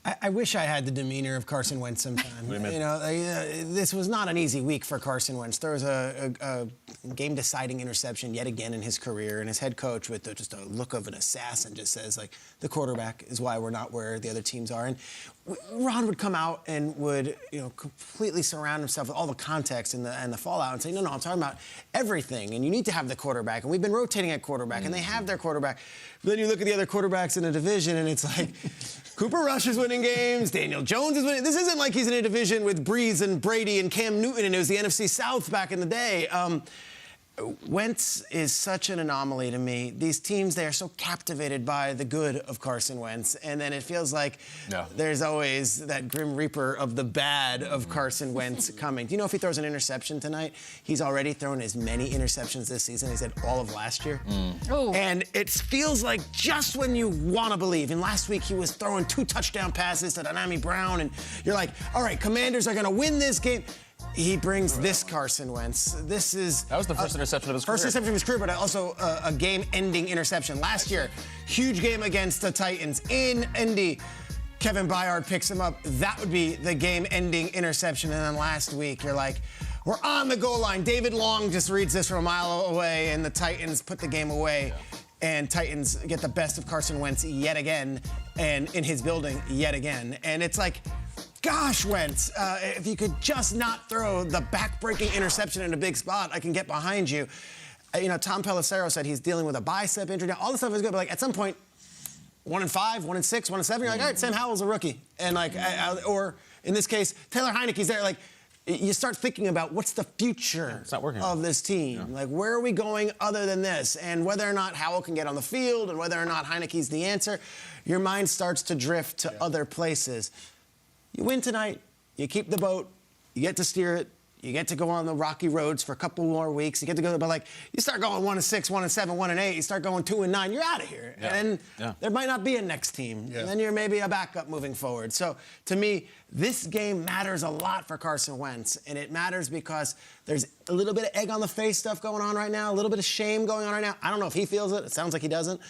I wish I had the demeanor of Carson Wentz sometime. This was not an easy week for Carson Wentz. There was a game-deciding interception yet again in his career, and his head coach, with just a look of an assassin, just says, like, the quarterback is why we're not where the other teams are. And Ron would come out and would, completely surround himself with all the context and the fallout and say, no, I'm talking about everything, and you need to have the quarterback. And we've been rotating at quarterback, and they have their quarterback. But then you look at the other quarterbacks in the division, and it's like, Cooper Rush is winning games. Daniel Jones is winning. This isn't like he's in a division with Breeze and Brady and Cam Newton, and it was the NFC South back in the day. Wentz is such an anomaly to me. These teams, they are so captivated by the good of Carson Wentz, and then it feels like there's always that grim reaper of the bad of Carson Wentz coming. Do you know if he throws an interception tonight, he's already thrown as many interceptions this season as he had all of last year? And it feels like just when you want to believe. And last week he was throwing 2 touchdown passes to Dyami Brown, and you're like, all right, Commanders are going to win this game. He brings this Carson Wentz. That was the first interception of his career. First interception of his career, but also a game-ending interception. Last year, huge game against the Titans in Indy. Kevin Byard picks him up. That would be the game-ending interception. And then last week, you're like, we're on the goal line. David Long just reads this from a mile away, and the Titans put the game away. And Titans get the best of Carson Wentz yet again, and in his building yet again. And it's like, gosh, Wentz, if you could just not throw the back-breaking interception in a big spot, I can get behind you. Tom Pelissero said he's dealing with a bicep injury. Now, all this stuff is good, but at some point, 1-5, 1-6, 1-7, you're like, all right, Sam Howell's a rookie. And or in this case, Taylor Heineke's there. Like, you start thinking about what's the future of this team. Like, where are we going other than this? And whether or not Howell can get on the field and whether or not Heineke's the answer, your mind starts to drift to other places. You win tonight, you keep the boat, you get to steer it, you get to go on the rocky roads for a couple more weeks, you get to go, but you start going 1-6, 1-7, 1-8, you start going 2-9, you're out of here. And there might not be a next team. And then you're maybe a backup moving forward. So to me, this game matters a lot for Carson Wentz, and it matters because there's a little bit of egg on the face stuff going on right now, a little bit of shame going on right now. I don't know if he feels it. It sounds like he doesn't.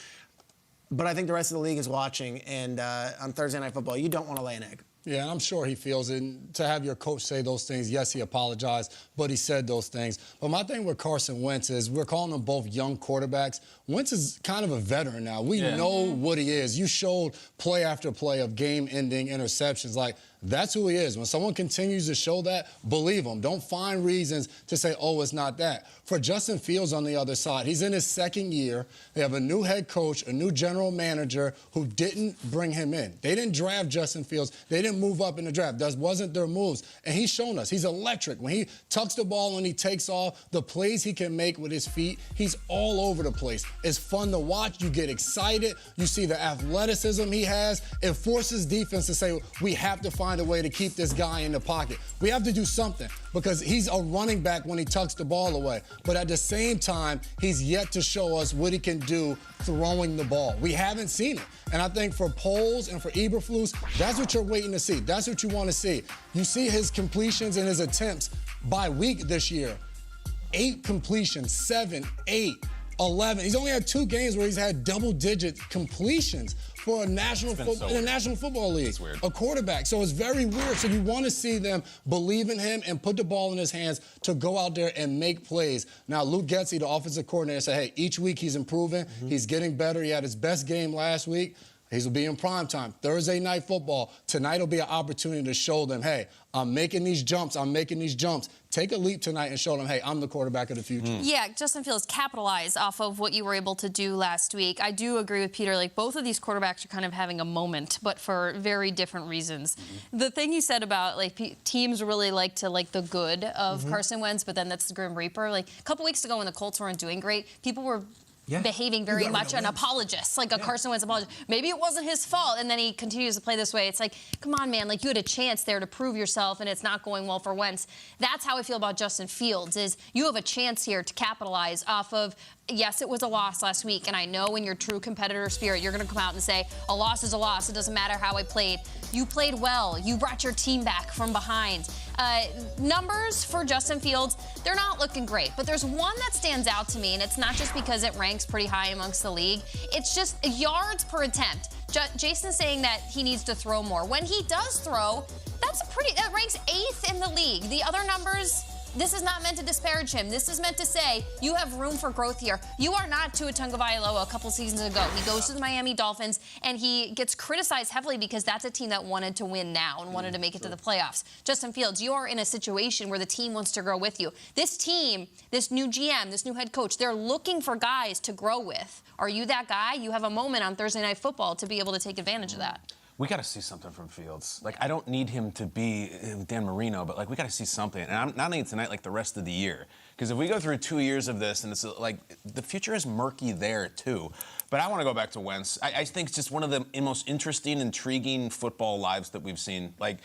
But I think the rest of the league is watching, and on Thursday Night Football, you don't want to lay an egg. Yeah, and I'm sure he feels it. And to have your coach say those things, yes, he apologized, but he said those things. But my thing with Carson Wentz is we're calling them both young quarterbacks. Wentz is kind of a veteran now. We know what he is. You showed play after play of game-ending interceptions. Like, that's who he is. When someone continues to show that, believe him. Don't find reasons to say, oh, it's not that. For Justin Fields on the other side, he's in his second year. They have a new head coach, a new general manager who didn't bring him in. They didn't draft Justin Fields. They didn't move up in the draft. That wasn't their moves. And he's shown us. He's electric. When he tucks the ball and he takes off, the plays he can make with his feet, he's all over the place. It's fun to watch. You get excited. You see the athleticism he has. It forces defense to say, we have to find a way to keep this guy in the pocket. We have to do something because he's a running back when he tucks the ball away. But at the same time, he's yet to show us what he can do throwing the ball. We haven't seen it. And I think for Poles and for Eberflus, that's what you're waiting to see. That's what you want to see. You see his completions and his attempts by week this year. 8 completions, 7, 8, 11. He's only had 2 games where he's had double-digit completions for a national football in the National Football League. A quarterback. So it's very weird. So you want to see them believe in him and put the ball in his hands to go out there and make plays. Now, Luke Getsy, the offensive coordinator, said, hey, each week he's improving. He's getting better. He had his best game last week. He'll be in prime time. Thursday Night Football. Tonight will be an opportunity to show them, hey, I'm making these jumps. I'm making these jumps. Take a leap tonight and show them, hey, I'm the quarterback of the future. Yeah, Justin Fields capitalized off of what you were able to do last week. I do agree with Peter. Like, both of these quarterbacks are kind of having a moment, but for very different reasons. The thing you said about, like, teams really like to like the good of Carson Wentz, but then that's the Grim Reaper. Like, a couple weeks ago when the Colts weren't doing great, people were behaving very much an apologist, like a Carson Wentz apologist. Maybe it wasn't his fault, and then he continues to play this way. It's like, come on, man, like, you had a chance there to prove yourself, and it's not going well for Wentz. That's how I feel about Justin Fields, is you have a chance here to capitalize off of, yes, it was a loss last week, and I know in your true competitor spirit, you're going to come out and say, a loss is a loss. It doesn't matter how I played. You played well. You brought your team back from behind. Numbers for Justin Fields, they're not looking great, but there's one that stands out to me, and it's not just because it ranks pretty high amongst the league. It's just yards per attempt. Jason's saying that he needs to throw more. When he does throw, that ranks 8th in the league. The other numbers, this is not meant to disparage him. This is meant to say you have room for growth here. You are not Tua Tagovailoa a couple seasons ago. He goes to the Miami Dolphins, and he gets criticized heavily because that's a team that wanted to win now and wanted to make it to the playoffs. Justin Fields, you are in a situation where the team wants to grow with you. This team, this new GM, this new head coach, they're looking for guys to grow with. Are you that guy? You have a moment on Thursday Night Football to be able to take advantage of that. We got to see something from Fields. Like, I don't need him to be Dan Marino, but, like, we got to see something. And I'm not only tonight, like, the rest of the year. Because if we go through 2 years of this, and it's, like, the future is murky there, too. But I want to go back to Wentz. I think it's just one of the most interesting, intriguing football lives that we've seen. Like,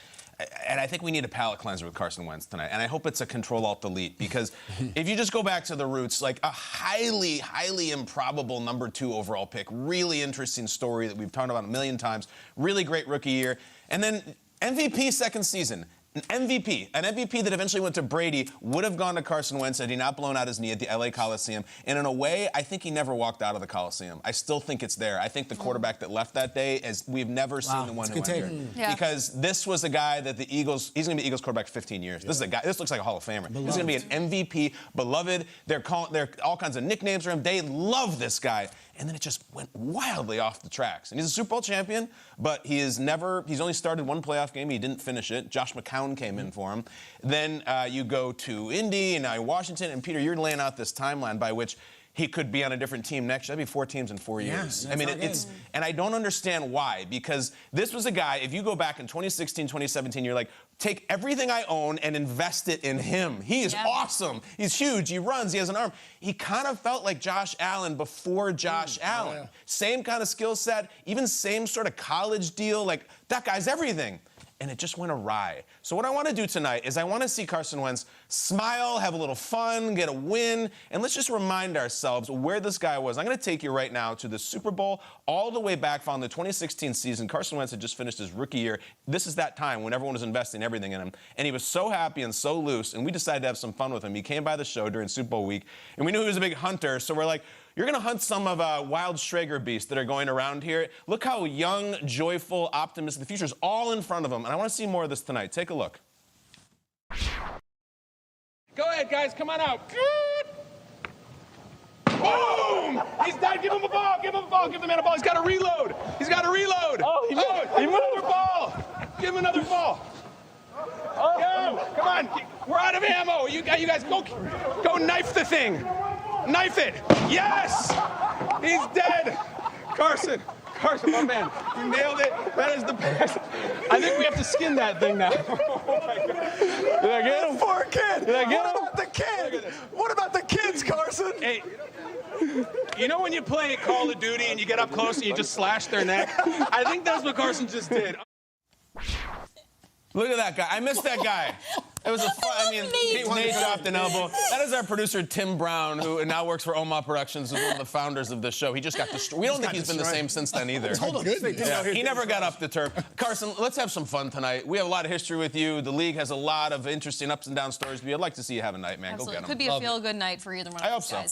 and I think we need a palate cleanser with Carson Wentz tonight. And I hope it's a Control-Alt-Delete. Because if you just go back to the roots, like a highly, highly improbable number 2 overall pick, really interesting story that we've talked about a million times, really great rookie year. And then MVP second season. An MVP that eventually went to Brady, would have gone to Carson Wentz had he not blown out his knee at the LA Coliseum. And in a way, I think he never walked out of the Coliseum. I still think it's there. I think the quarterback that left that day, we've never seen the one who entered. Yeah. Because this was a guy that the Eagles, he's going to be Eagles quarterback 15 years. Yeah. This is a guy, this looks like a Hall of Famer. Beloved. He's going to be an MVP, beloved. They're all kinds of nicknames for him. They love this guy. And then it just went wildly off the tracks. And he's a Super Bowl champion, but he's only started one playoff game. He didn't finish it. Josh McCown came in for him. Then you go to Indy, and now Washington. And Peter, you're laying out this timeline by which he could be on a different team next year. That'd be 4 teams in 4 years. I mean, and I don't understand why, because this was a guy, if you go back in 2016, 2017, you're like, take everything I own and invest it in him. He is awesome. He's huge. He runs. He has an arm. He kind of felt like Josh Allen before Josh Allen. Yeah. Same kind of skill set, even same sort of college deal. Like, that guy's everything. And it just went awry. So what I want to do tonight is I want to see Carson Wentz smile, have a little fun, get a win, and let's just remind ourselves where this guy was. I'm going to take you right now to the Super Bowl, all the way back from the 2016 season. Carson Wentz had just finished his rookie year. This is that time when everyone was investing everything in him. And he was so happy and so loose, and we decided to have some fun with him. He came by the show during Super Bowl week, and we knew he was a big hunter, so we're like, you're going to hunt some of wild Schrager beasts that are going around here. Look how young, joyful, optimistic. The future's all in front of him. And I want to see more of this tonight. Take a look. Go ahead, guys. Come on out. Boom! He's dead. Give him a ball. Give him a ball. Give the man a ball. He's got to reload. He's got to reload. Oh, he moved. Another ball. Give him another ball. Go. Come on. We're out of ammo. You guys go knife the thing. Knife it! Yes! He's dead! Carson, my man, you nailed it. That is the best. I think we have to skin that thing now. Oh my God. Did I get him? Poor kid. Did I get him? What about the kid? What about the kids, Carson? Hey, you know when you play Call of Duty and you get up close and you just slash their neck? I think that's what Carson just did. Look at that guy. I missed that guy. It was Nate dropped an elbow. That is our producer, Tim Brown, who now works for Oma Productions, who's one of the founders of the show. He just got destroyed. We don't think he's been the same since then either. He never got up the turf. Carson, let's have some fun tonight. We have a lot of history with you. The league has a lot of interesting ups and down stories. I'd like to see you have a night, man. Absolutely. Go get them. Could be a feel-good night for either one of those guys.